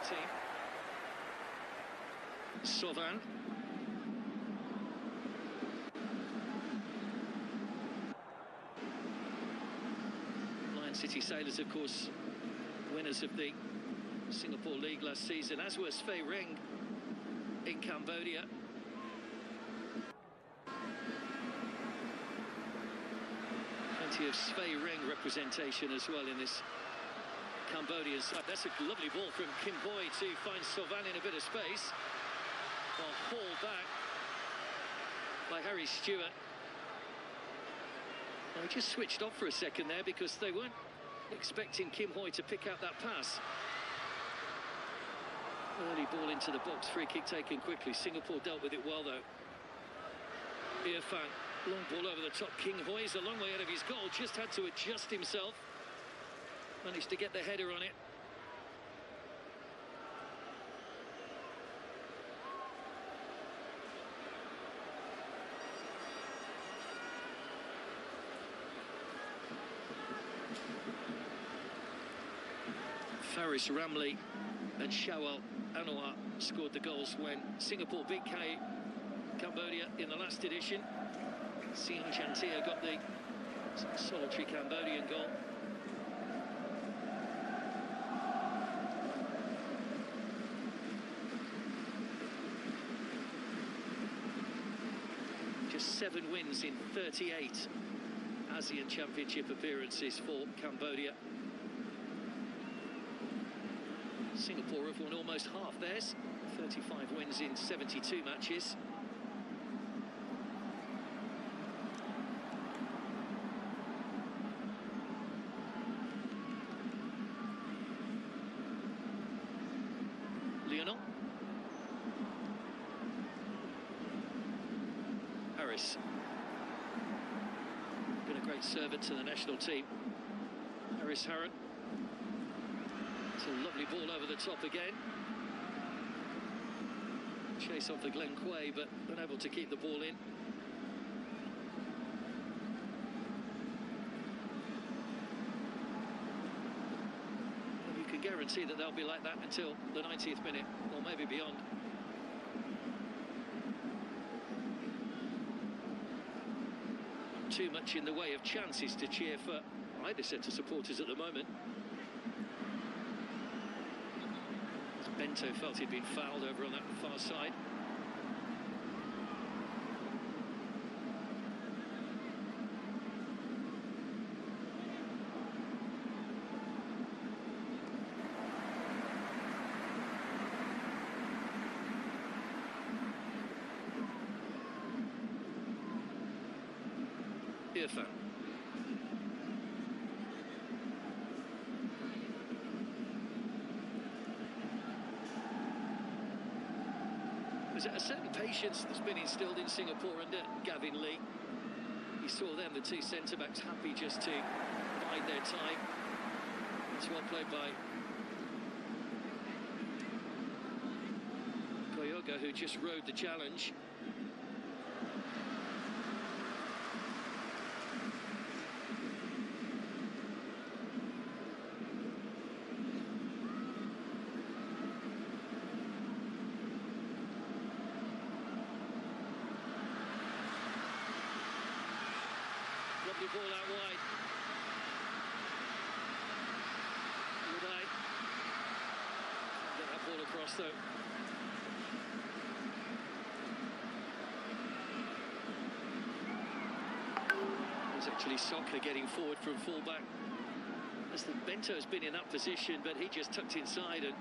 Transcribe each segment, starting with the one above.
team. Sovan. Lion City Sailors, of course, winners of the Singapore League last season, as was Svay Ring in Cambodia. Plenty of Svay Ring representation as well in this Cambodian side. That's a lovely ball from Kim Boy to find Sovan in a bit of space. Well, hauled back by Harry Stewart. Well, he just switched off for a second there because they weren't expecting Kim Hoi to pick out that pass. Early ball into the box, free kick taken quickly. Singapore dealt with it well though. Irfan, long ball over the top. King Hoi is a long way out of his goal, just had to adjust himself. Managed to get the header on it. Faris Ramli and Shawal Anwar scored the goals when Singapore beat Cambodia in the last edition. Sian Chantia got the solitary Cambodian goal. Just 7 wins in 38 ASEAN Championship appearances for Cambodia. Singapore have won almost half theirs, 35 wins in 72 matches. Lionel. Harris. Been a great servant to the national team. Harris Harrod. It's a lovely ball over the top again. Chase off the Glenn Quay, but unable to keep the ball in. You can guarantee that they'll be like that until the 90th minute, or maybe beyond. Too much in the way of chances to cheer for either set of supporters at the moment. Bento felt he'd been fouled over on that far side. Irfan. There's a certain patience that's been instilled in Singapore under Gavin Lee. You saw them, the two centre-backs, happy just to bide their time. It's well played by Koyoga, who just rode the challenge. Lovely ball out wide. Would I get that ball across though? It was actually Soccer getting forward from full-back. As the Bento's been in that position, but he just tucked inside, and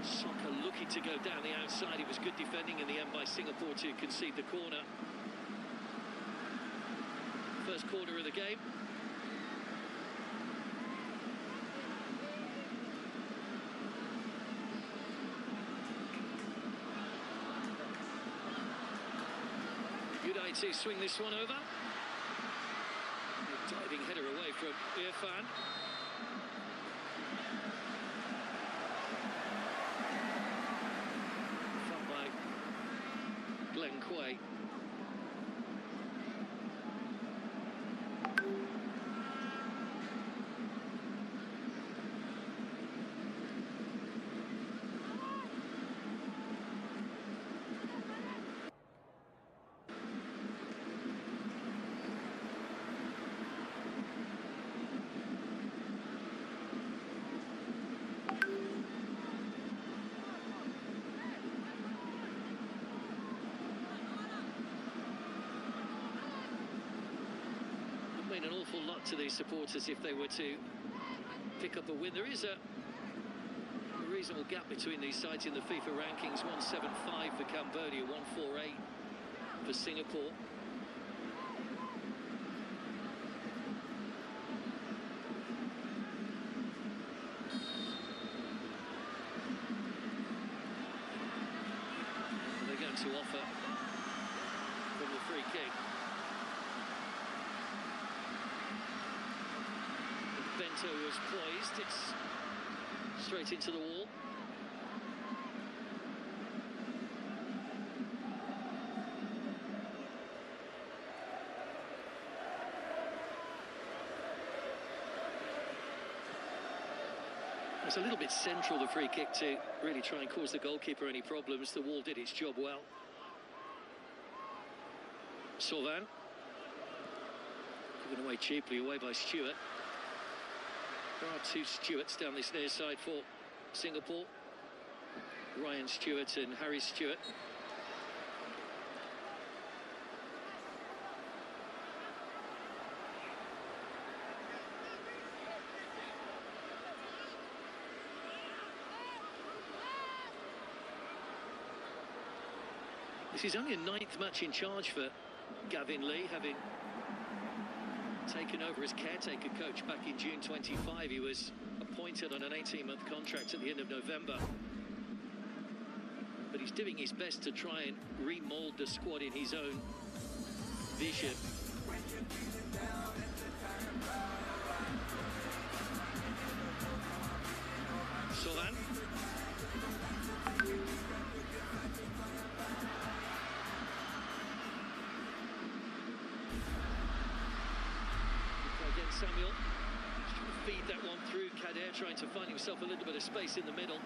Soccer looking to go down the outside. It was good defending in the end by Singapore to concede the corner. First corner of the game. Uday to swing this one over. A diving header away from Irfan. Fought by Glenn Quay. mean an awful lot to these supporters if they were to pick up a win. There is a reasonable gap between these sides in the FIFA rankings. 175 for Cambodia, 148 for Singapore. They're going to offer from the free kick. Bento was poised, it's straight into the wall. It's a little bit central, the free kick, to really try and cause the goalkeeper any problems. The wall did its job well. Sauvan. Given away cheaply, away by Stewart. There are two Stewarts down this near side for Singapore. Ryan Stewart and Harry Stewart. This is only a 9th match in charge for Gavin Lee, having taken over as caretaker coach back in June 25. He was appointed on an 18-month contract at the end of November. But he's doing his best to try and remould the squad in his own vision. Sauvan. Samuel trying to feed that one through. Kader trying to find himself a little bit of space in the middle.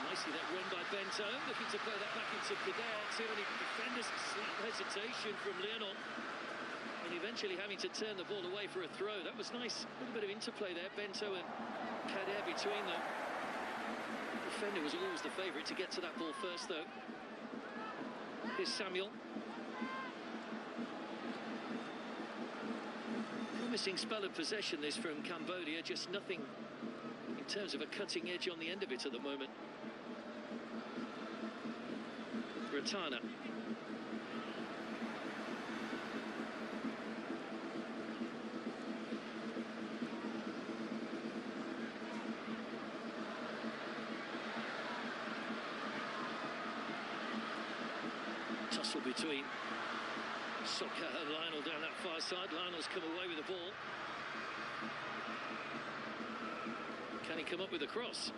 Nicely that run by Bento, looking to play that back into Kader. Too many defenders, slight hesitation from Lionel. And eventually having to turn the ball away for a throw. That was nice. A little bit of interplay there. Bento and Kader between them. The defender was always the favourite to get to that ball first, though. Here's Samuel. Promising spell of possession, this from Cambodia. Just nothing in terms of a cutting edge on the end of it at the moment. Ratana. Tussle between Sokka and Lionel down that far side. Lionel's come away with the ball. Can he come up with a cross?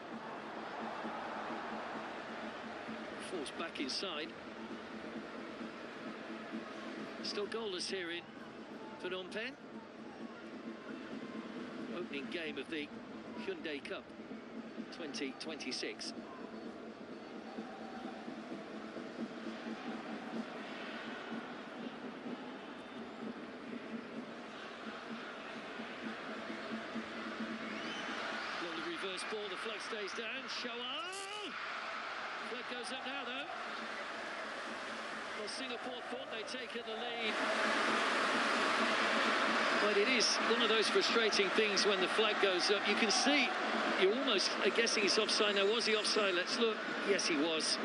Forced back inside. Still goalless here in Phnom Penh. Opening game of the Hyundai Cup 2026. Ball, the flag stays down. Shawal! Flag goes up now, though. Well, Singapore thought they'd taken the lead. But it is one of those frustrating things when the flag goes up. You can see, you're almost guessing it's offside. Now, was he offside? Let's look. Yes, he was.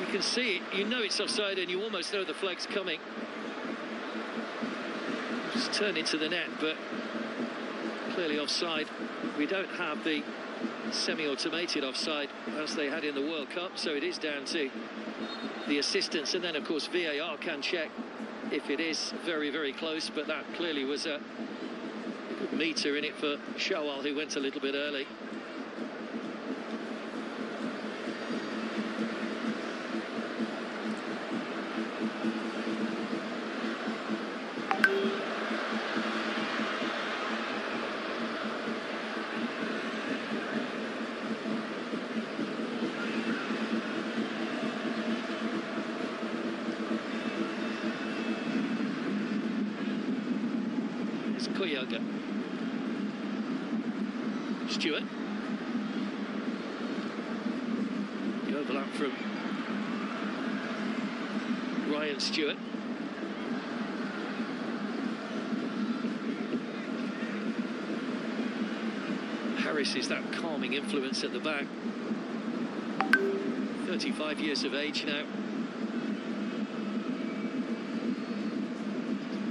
You can see it. You know it's offside, and you almost know the flag's coming. Just turn into the net, but clearly offside. We don't have the semi-automated offside as they had in the World Cup, so it is down to the assistants, and then of course VAR can check if it is very, very close, but that clearly was a good meter in it for Shawal, who went a little bit early. Stewart. The overlap from Ryan Stewart. Harris is that calming influence at the back. 35 years of age now.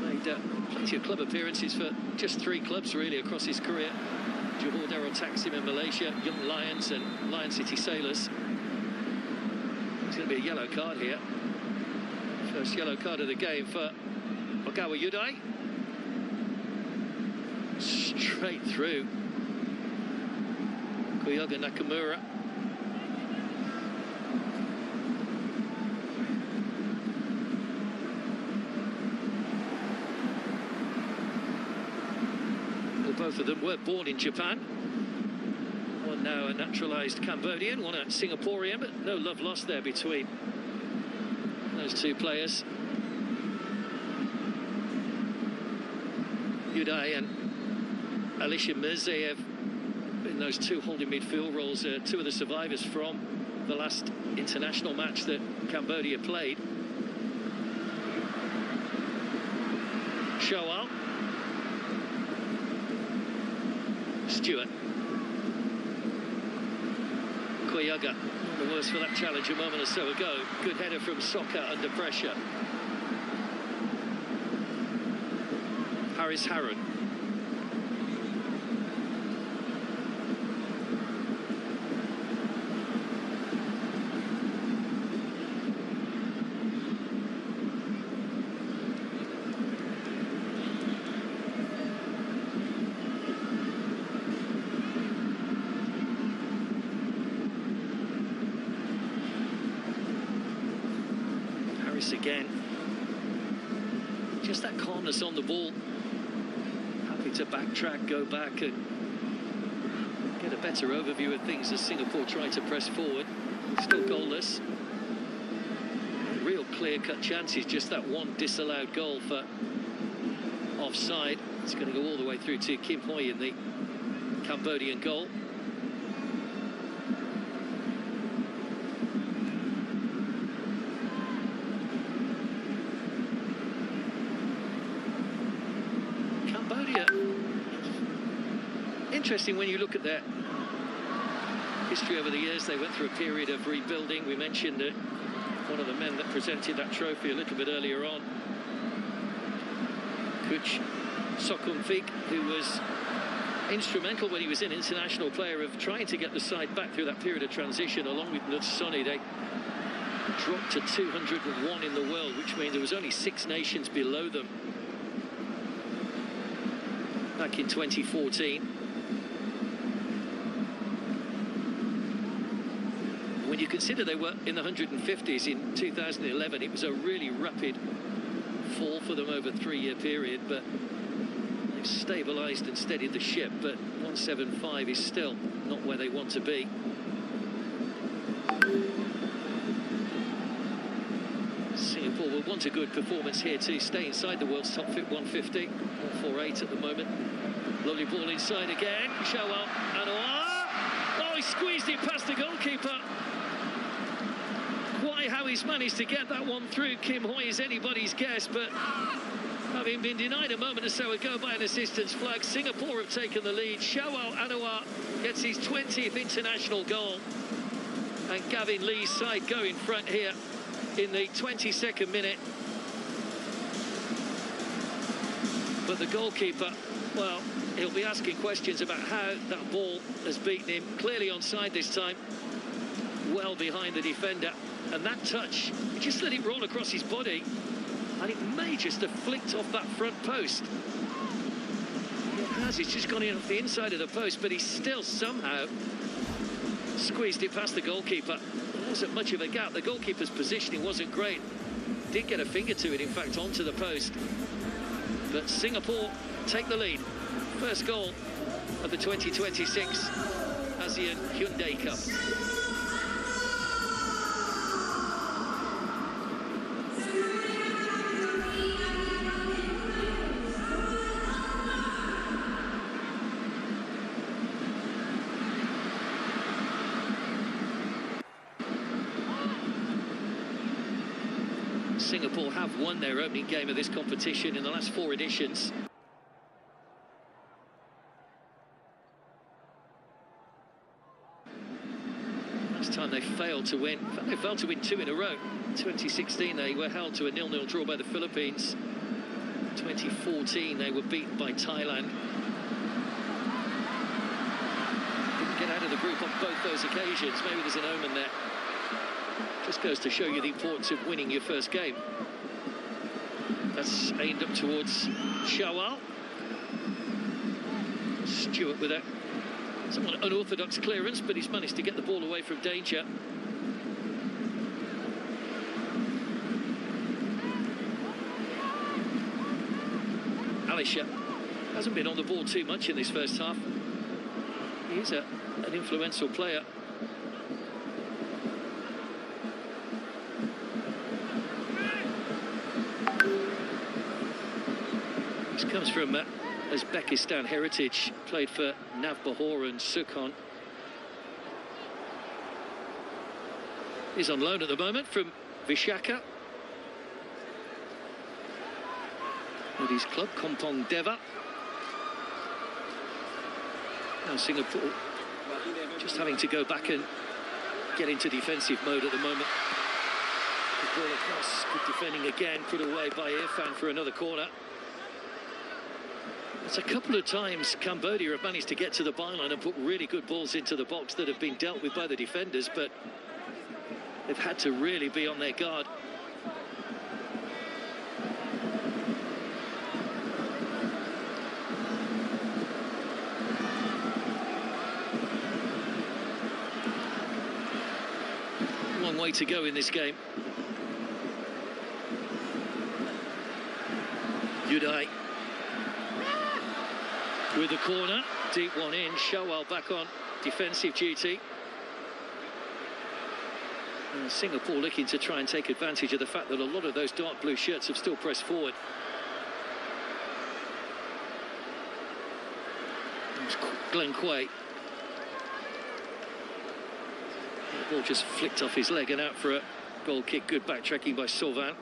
Made plenty of club appearances for just 3 clubs really across his career. Johor Darul Taksim in Malaysia, Young Lions and Lion City Sailors. It's going to be a yellow card here. First yellow card of the game for Ogawa Yudai. Straight through. Koyoga Nakamura. Well, both of them were born in Japan. One now a naturalised Cambodian, one a Singaporean, but no love lost there between those 2 players. Yudai and Alisha Mirzaev in those 2 holding midfield roles, 2 of the survivors from the last international match that Cambodia played. Shawal. Stewart. Koyoga, the worse for that challenge a moment or so ago. Good header from Soka under pressure. Haris Harun. Again, just that calmness on the ball, happy to backtrack, go back and get a better overview of things as Singapore try to press forward. Still goalless, real clear-cut chances, just that one disallowed goal for offside. It's going to go all the way through to Kim Hoi in the Cambodian goal. Interesting when you look at their history over the years. They went through a period of rebuilding. We mentioned that one of the men that presented that trophy a little bit earlier on, Coach Sokum Fik, who was instrumental when he was an international player of trying to get the side back through that period of transition. Along with Nutsoni, they dropped to 201 in the world, which means there was only 6 nations below them back in 2014. When you consider they were in the 150s in 2011, it was a really rapid fall for them over a 3-year period, but they've stabilised and steadied the ship. But 175 is still not where they want to be. Singapore will want a good performance here to stay inside the world's top 150. 148 at the moment. Lovely ball inside again. Shawal Anwar. Oh, he squeezed it past the goalkeeper. Why, how he's managed to get that one through Kim Hoi is anybody's guess, but having been denied a moment or so ago by an assistance flag, Singapore have taken the lead. Shawal Anwar gets his 20th international goal, and Gavin Lee's side go in front here in the 22nd minute. But the goalkeeper, well, he'll be asking questions about how that ball has beaten him. Clearly onside this time, well behind the defender. And that touch, he just let it roll across his body, and it may just have flicked off that front post. It has, it's just gone in off the inside of the post, but he still somehow squeezed it past the goalkeeper. There wasn't much of a gap. The goalkeeper's positioning wasn't great. Did get a finger to it, in fact, onto the post. But Singapore take the lead. First goal of the 2026 ASEAN Hyundai Cup. Singapore have won their opening game of this competition in the last 4 editions. Last time they failed to win, in fact, they failed to win 2 in a row. 2016 they were held to a 0-0 draw by the Philippines. 2014 they were beaten by Thailand. Didn't get out of the group on both those occasions. Maybe there's an omen there. Just goes to show you the importance of winning your first game. That's aimed up towards Shawal. Stewart with a somewhat unorthodox clearance, but he's managed to get the ball away from danger. Alisha hasn't been on the ball too much in this first half. He is an influential player. This comes from Uzbekistan heritage, played for Navbahor and Sukhon. He's on loan at the moment from Vishaka. With his club, Kompong Deva. Now Singapore just having to go back and get into defensive mode at the moment. The ball across, good defending again, put away by Irfan for another corner. It's a couple of times Cambodia have managed to get to the byline and put really good balls into the box that have been dealt with by the defenders, but they've had to really be on their guard. Long way to go in this game. Uday with the corner, deep one in. Shawal back on defensive duty. And Singapore looking to try and take advantage of the fact that a lot of those dark blue shirts have still pressed forward. It's Glenn Quay. The ball just flicked off his leg and out for a goal kick. Good backtracking by Sylvain.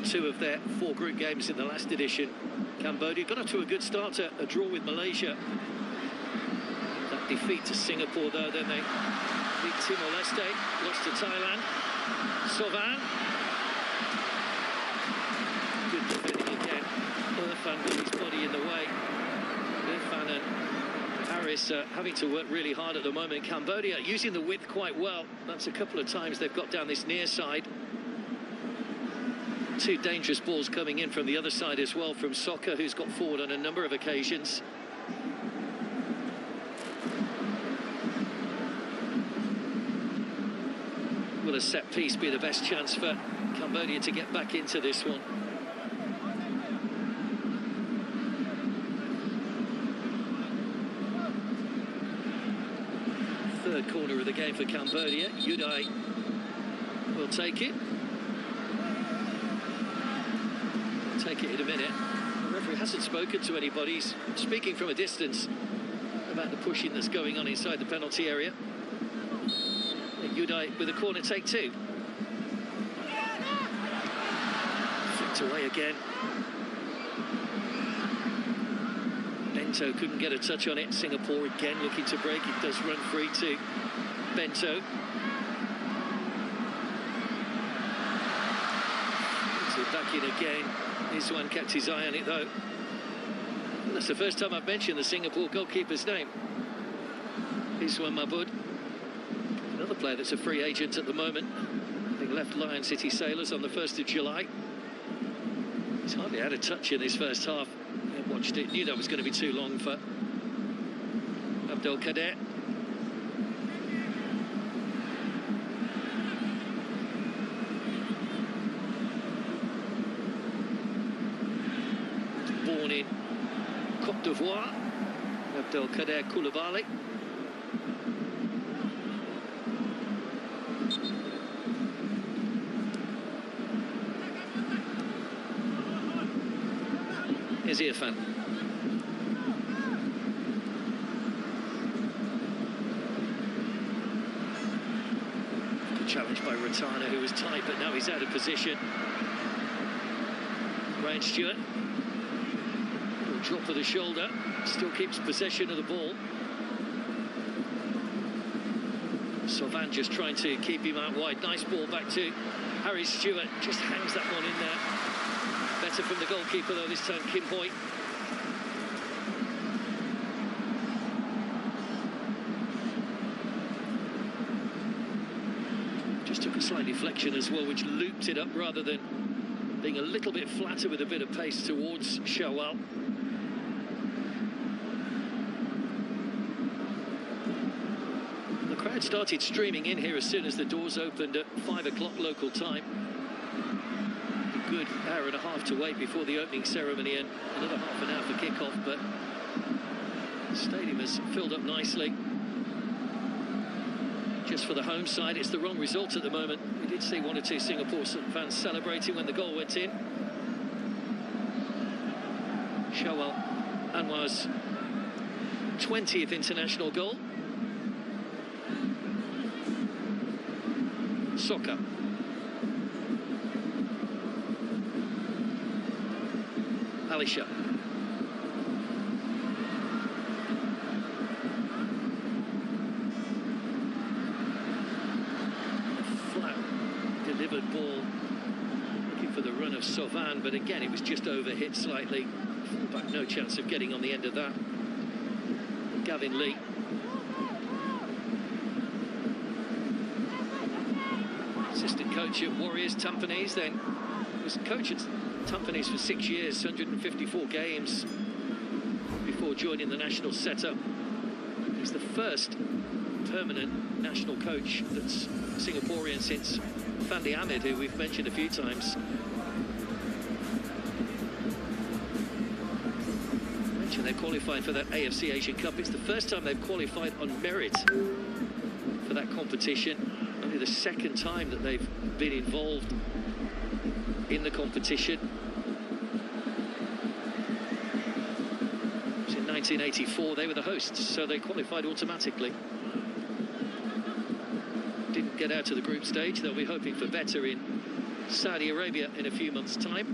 Two of their 4 group games in the last edition. Cambodia got off to a good start, a draw with Malaysia. That defeat to Singapore, though, then they beat Timor-Leste, lost to Thailand. Sovan. Good defending again. Irfan with his body in the way. Irfan and Harris having to work really hard at the moment. Cambodia using the width quite well. That's a couple of times they've got down this near side. 2 dangerous balls coming in from the other side as well, from Soccer, who's got forward on a number of occasions. Will a set piece be the best chance for Cambodia to get back into this one? Third corner of the game for Cambodia. Uday will take it. Take it in a minute. The referee hasn't spoken to anybody. He's speaking from a distance about the pushing that's going on inside the penalty area. Uday with a corner take 2. Flicked away again. Bento couldn't get a touch on it. Singapore again looking to break. It does run free to Bento. Puts it back in again. This one kept his eye on it, though. That's the first time I've mentioned the Singapore goalkeeper's name. This one, Mahmoud. Another player that's a free agent at the moment. Having left Lion City Sailors on the 1st of July. He's hardly had a touch in this first half. I watched it, knew that was going to be too long for Abdul Kader. in Côte d'Ivoire, Abdelkader Koulibaly. Here's Irfan. Good challenge by Ratana, who was tight, but now he's out of position. Ryan Stewart. Little drop of the shoulder. Still keeps possession of the ball. Sauvan just trying to keep him out wide. Nice ball back to Harry Stewart. Just hangs that one in there. Better from the goalkeeper though this time, Kim Boy. Just took a slight deflection as well, which looped it up rather than being a little bit flatter with a bit of pace towards Shawal. The crowd started streaming in here as soon as the doors opened at 5 o'clock local time. A good hour and a half to wait before the opening ceremony and another half an hour for kick-off, but the stadium has filled up nicely. Just for the home side, it's the wrong result at the moment. We did see one or two Singapore fans celebrating when the goal went in. Shawal Anwar's 20th international goal. Soccer. Alisha. Flat delivered ball, looking for the run of Sauvan, but again it was just overhit slightly. Fullback, no chance of getting on the end of that. Gavin Lee. Assistant coach at Warriors Tampines, then was coach at Tampines for 6 years, 154 games before joining the national setup. He's the first permanent national coach that's Singaporean since Fandi Ahmed, who we've mentioned a few times. I mentioned they qualified for that AFC Asian Cup. It's the first time they've qualified on merit for that competition. Only the second time that they've been involved in the competition. It was in 1984, they were the hosts, so they qualified automatically. Didn't get out to the group stage. They'll be hoping for better in Saudi Arabia in a few months' time.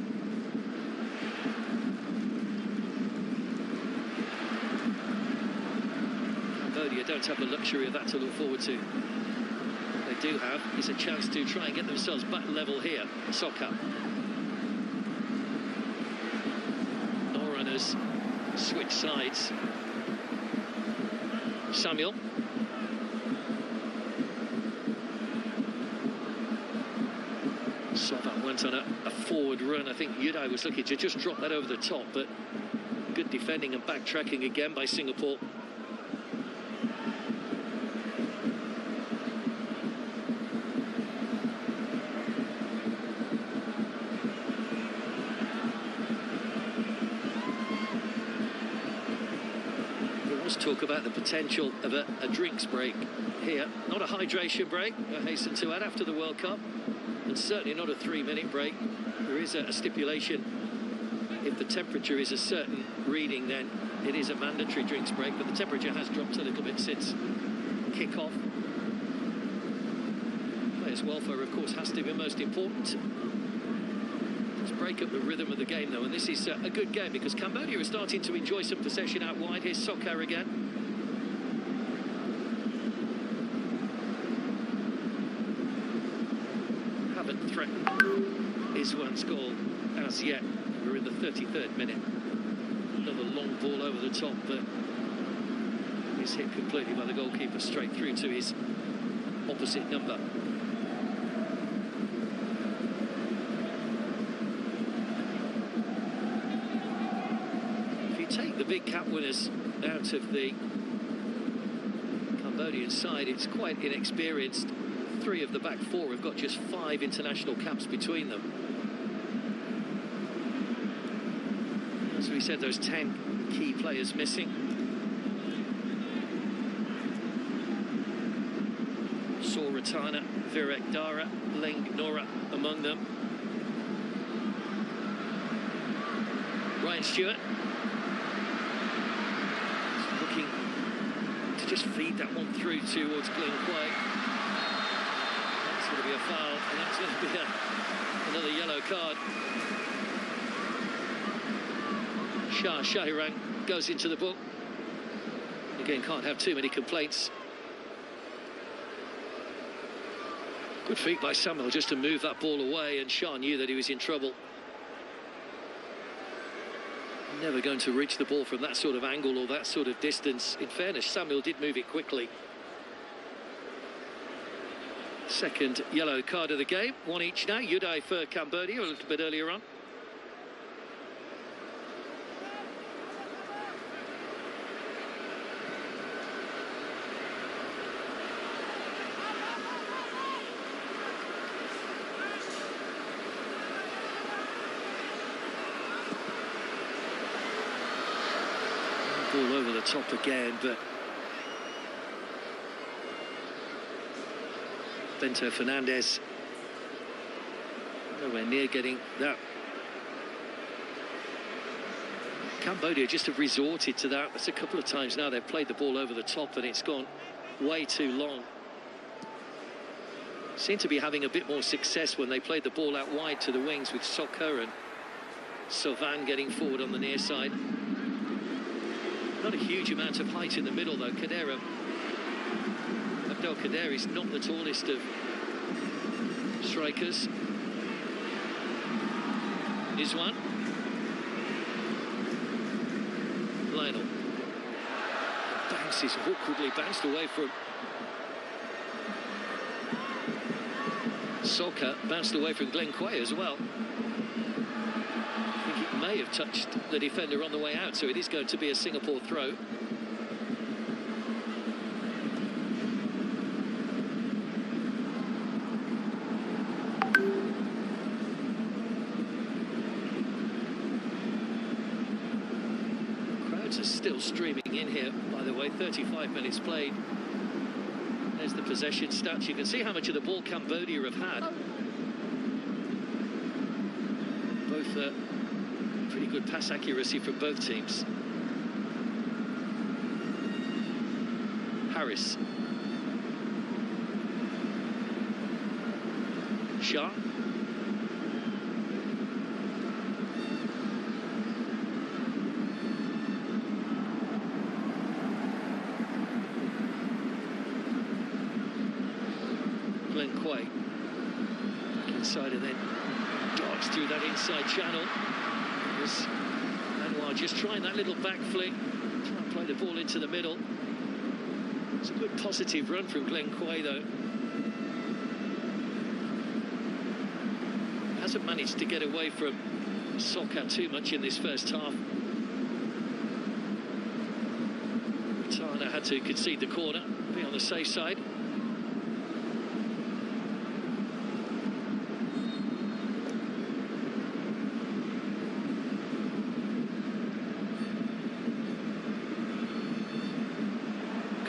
Cambodia don't have the luxury of that to look forward to. What they do have is a chance to try and get themselves back level here. Soccer. No runners. Switch sides. Samuel. Sauvan went on a forward run. I think Yudai was looking to just drop that over the top, but good defending and backtracking again by Singapore. Talk about the potential of a drinks break here. Not a hydration break, I hasten to add, after the World Cup, and certainly not a 3-minute break. There is a stipulation. If the temperature is a certain reading, then it is a mandatory drinks break, but the temperature has dropped a little bit since kick-off. Players' welfare, of course, has to be most important. Let's break up the rhythm of the game, though, and this is a good game because Cambodia is starting to enjoy some possession out wide. Here's Sokar again. Haven't threatened Iswan's goal as yet. We're in the 33rd minute. Another long ball over the top, but he's hit completely by the goalkeeper, straight through to his opposite number. Take the big cap winners out of the Cambodian side, it's quite inexperienced. 3 of the back 4 have got just 5 international caps between them. As we said, those 10 key players missing. Ratana, Virek Dara, Leng Nora among them. Ryan Stewart looking to just feed that one through towards Glenn Quay. That's going to be a foul, and that's going to be another yellow card. Shah Shahirang goes into the book. Again, can't have too many complaints. Good feat by Samuel just to move that ball away, and Shah knew that he was in trouble. Never going to reach the ball from that sort of angle or that sort of distance. In fairness, Samuel did move it quickly. Second yellow card of the game, one each now. Uday for Cambodia a little bit earlier on. Ball over the top again, but Bento Fernandez nowhere near getting that. Cambodia just have resorted to that. That's a couple of times now they've played the ball over the top and it's gone way too long. Seem to be having a bit more success when they played the ball out wide to the wings, with Sokha and Sovan getting forward on the near side. Not a huge amount of height in the middle, though. Abdel Kader is not the tallest of strikers. Is one. Lionel bounces, awkwardly bounced away from Sokha, bounced away from Glenn Quay as well. I think it may have touched the defender on the way out, so it is going to be a Singapore throw. Crowds are still streaming in here, by the way. 35 minutes played. There's the possession stats. You can see how much of the ball Cambodia have had. Both pretty good pass accuracy from both teams. Harris. Shah. Glenn Quay. Back inside and then darts through that inside channel. Anwar just trying that little back flick, try and play the ball into the middle. It's a good positive run from Glenn Quay, though. Hasn't managed to get away from Sokha too much in this first half. Ratana had to concede the corner, be on the safe side.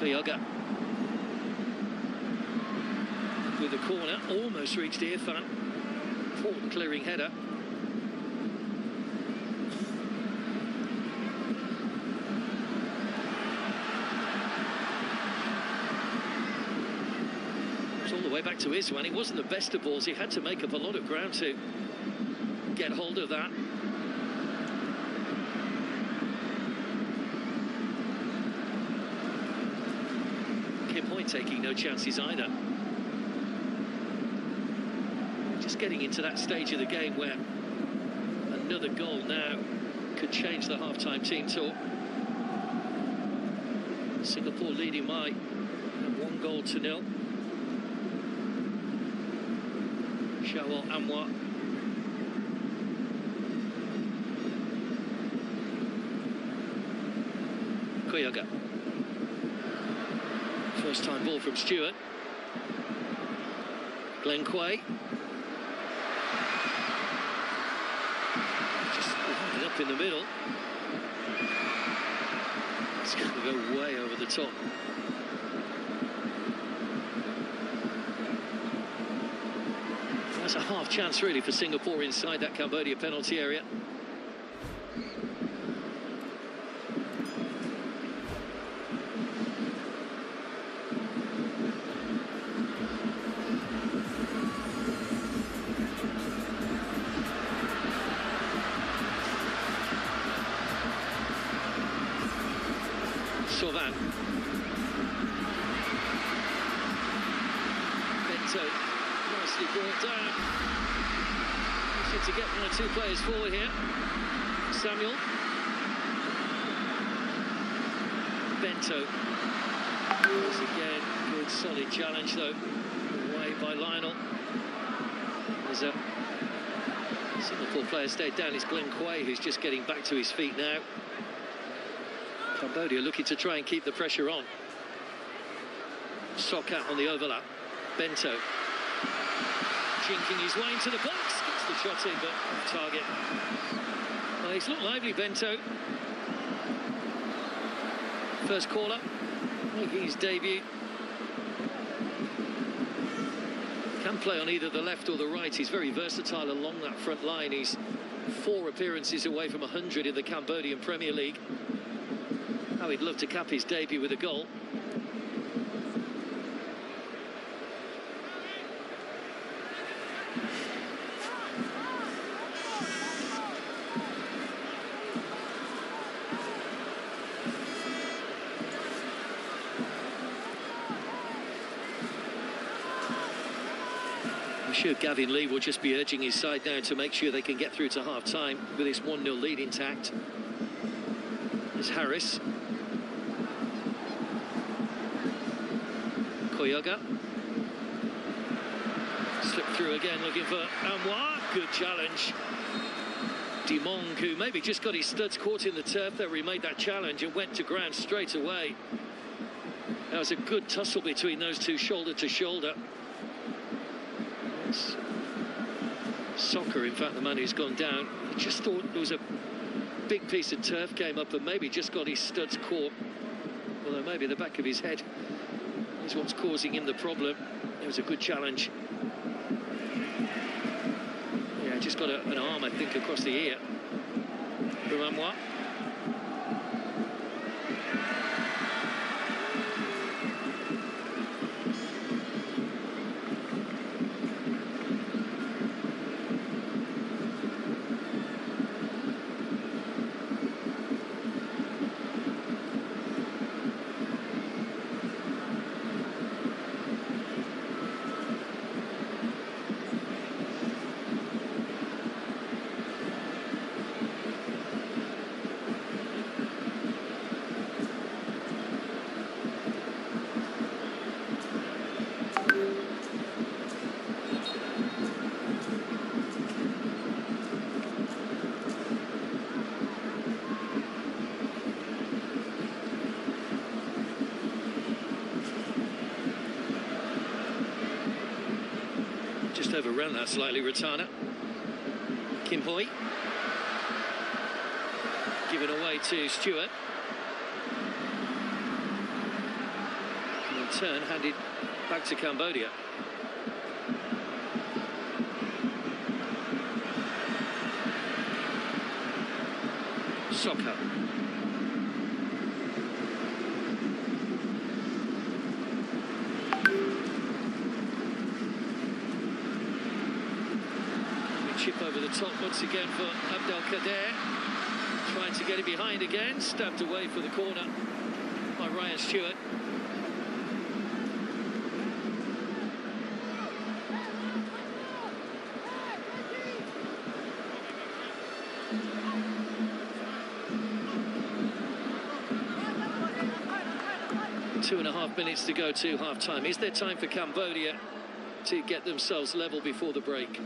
Yoga with the corner, almost reached Irfan. Important clearing header. It's all the way back to Iswan. It wasn't the best of balls. He had to make up a lot of ground to get hold of that. Taking no chances either. Just getting into that stage of the game where another goal now could change the half-time team talk. Singapore leading by 1-0. Shawal Anwar. Kuyaga. First time ball from Stewart. Glenn Quay. Just Up in the middle. It's going to go way over the top. That's a half chance really for Singapore inside that Cambodia penalty area. Van. Bento nicely brought down. Should to get one or two players forward here. Samuel. Bento. Once again, good solid challenge though. Away by Lionel. There's a Singapore player stayed down. It's Glenn Quay who's just getting back to his feet now. Cambodia looking to try and keep the pressure on. Sokat on the overlap. Bento. Jinking his way into the box. Gets the shot in, but off target. Well, he's looked lively, Bento. First caller, making his debut. Can play on either the left or the right. He's very versatile along that front line. He's 4 appearances away from 100 in the Cambodian Premier League. How he'd love to cap his debut with a goal. I'm sure Gavin Lee will just be urging his side now to make sure they can get through to half-time with this 1-0 lead intact. There's Harris. Koyoga. Slipped through again, looking for Anwar. Good challenge. Dimong, who maybe just got his studs caught in the turf there, he made that challenge and went to ground straight away. That was a good tussle between those two, shoulder to shoulder. It's Soccer, in fact, the man who's gone down. He just thought there was a big piece of turf came up and maybe just got his studs caught. Although maybe the back of his head is what's causing him the problem. It was a good challenge. Yeah, just got an arm, I think, across the ear from Anwar. Just overran that slightly, Ratana. Kim Hoi. Given away to Stewart. And in turn, handed back to Cambodia. Soccer. Chip over the top once again for Abdelkader. Trying to get it behind again. Stabbed away for the corner by Ryan Stewart. Two and a half minutes to go to half-time. Is there time for Cambodia to get themselves level before the break?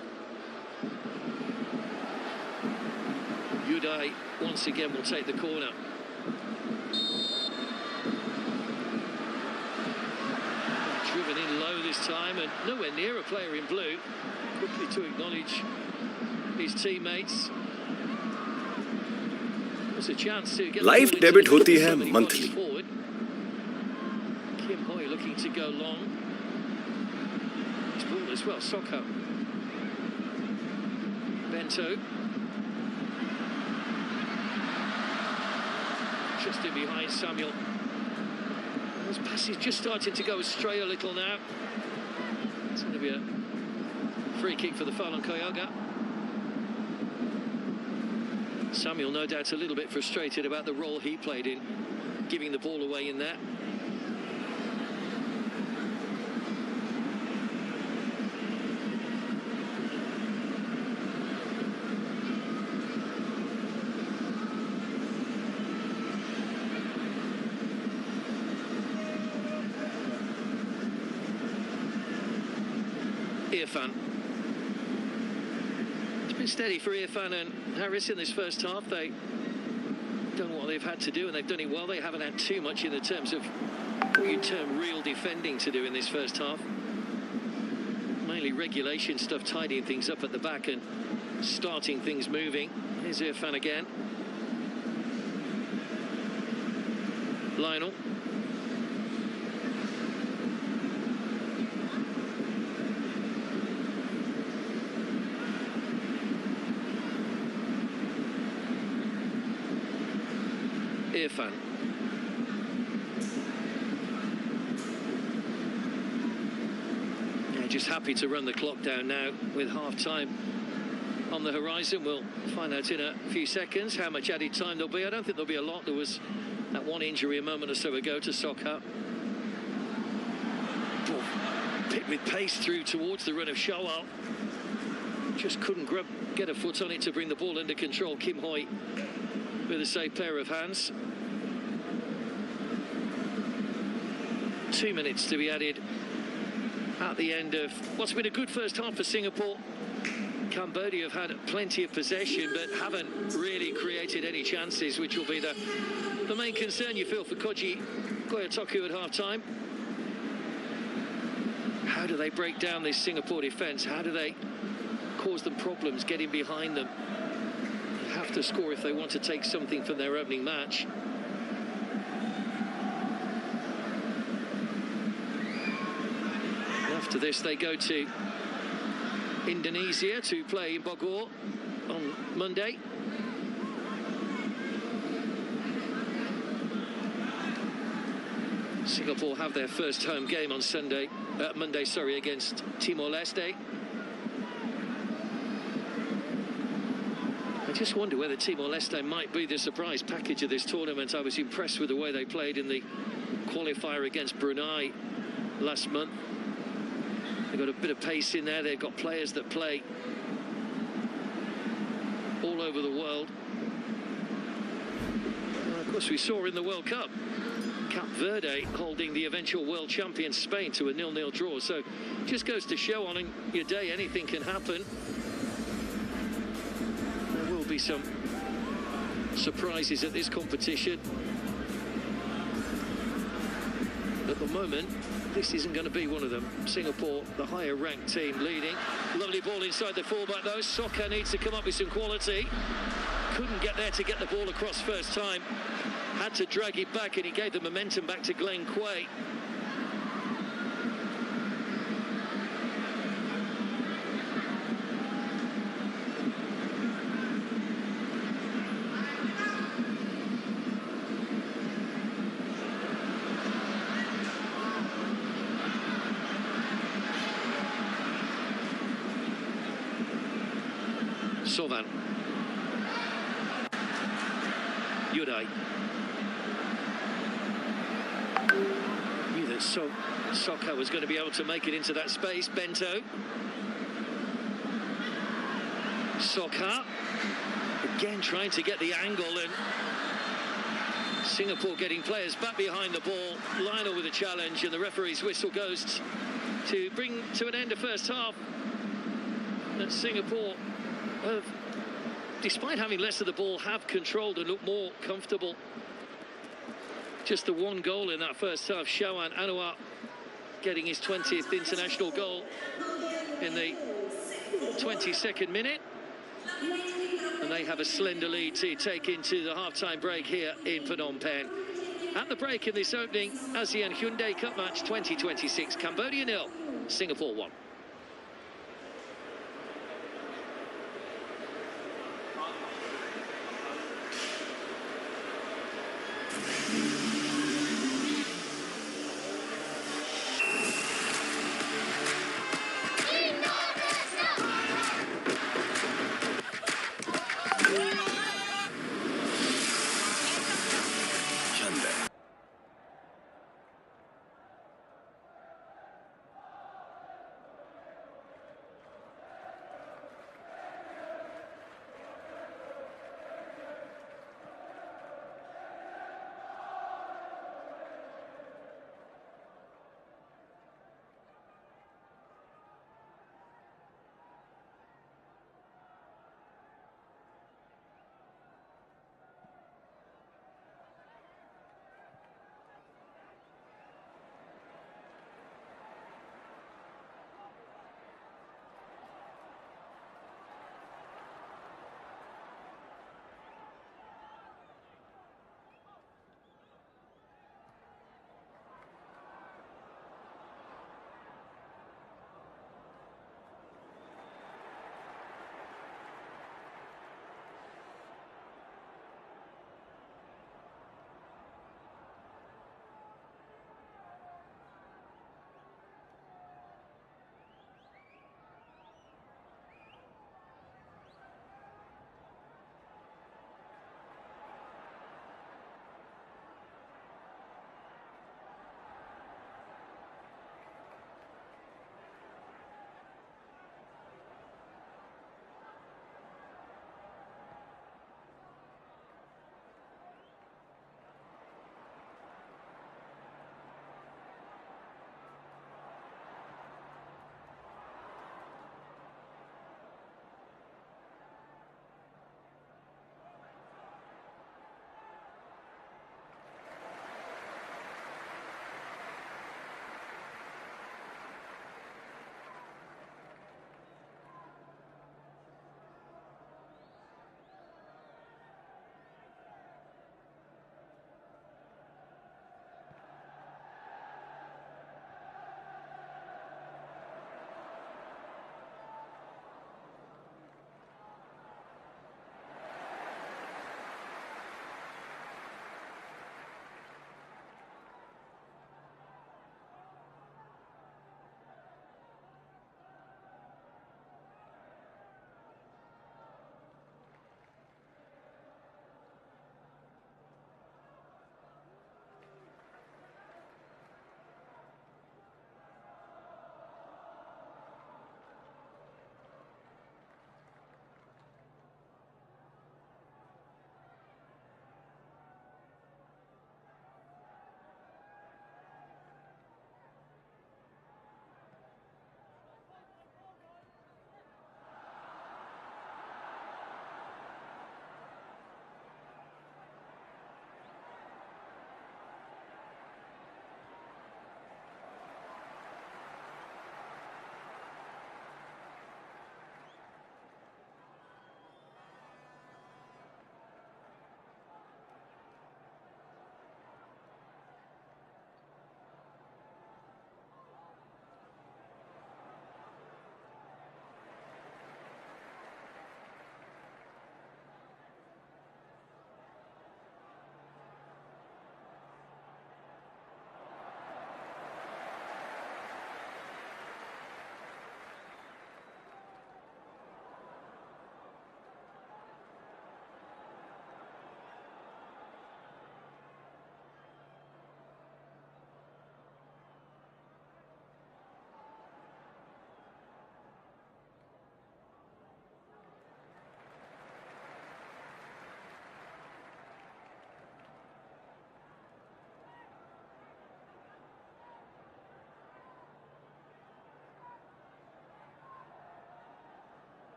Uday once again will take the corner. Driven in low this time and nowhere near a player in blue. Quickly to acknowledge his teammates. There's a chance to get life debit होती है monthly. Kim Hoi looking to go long. It's ball as well, Sokha. Bento. Just in behind Samuel. Those passes just starting to go astray a little now. It's going to be a free kick for the Falun Koyoga. Samuel, no doubt, a little bit frustrated about the role he played in giving the ball away in there. Irfan. It's been steady for Irfan and Harris in this first half. They've done what they've had to do, and they've done it well. They haven't had too much in the terms of what you term real defending to do in this first half. Mainly regulation stuff, tidying things up at the back and starting things moving. Here's Irfan again. Lionel. Irfan. Yeah, just happy to run the clock down now with half-time on the horizon. We'll find out in a few seconds how much added time there'll be. I don't think there'll be a lot. There was that one injury a moment or so ago to Sokha. Picked with pace through towards the run of Shawal. Just couldn't get a foot on it to bring the ball under control. Kim Hoi with a safe pair of hands. 2 minutes to be added at the end of what's been a good first half for Singapore. Cambodia have had plenty of possession but haven't really created any chances, which will be the main concern you feel for Koji Koyotoku at half-time. How do they break down this Singapore defence? How do they cause them problems getting behind them? They have to score if they want to take something from their opening match. After this, they go to Indonesia to play in Bogor on Monday. Singapore have their first home game on Monday, against Timor-Leste. I just wonder whether Timor-Leste might be the surprise package of this tournament. I was impressed with the way they played in the qualifier against Brunei last month. They've got a bit of pace in there. They've got players that play all over the world. And of course, we saw in the World Cup, Cape Verde holding the eventual world champion Spain to a 0-0 draw. So just goes to show on your day anything can happen. There will be some surprises at this competition. At the moment, this isn't going to be one of them. Singapore, the higher ranked team, leading. Lovely ball inside the fullback though. Sokha needs to come up with some quality. Couldn't get there to get the ball across first time. Had to drag it back, and he gave the momentum back to Glenn Quay. Sovan. Yudai. Knew that Sokha was going to be able to make it into that space. Bento. Sokha. Again trying to get the angle, and Singapore getting players back behind the ball. Lionel with a challenge, and the referee's whistle goes to bring to an end the first half. And Singapore have, despite having less of the ball, have controlled and looked more comfortable. Just the one goal in that first half. Shawan Anwar getting his 20th international goal in the 22nd minute. And they have a slender lead to take into the half-time break here in Phnom Penh. At the break in this opening ASEAN Hyundai Cup match 2026, Cambodia 0, Singapore 1.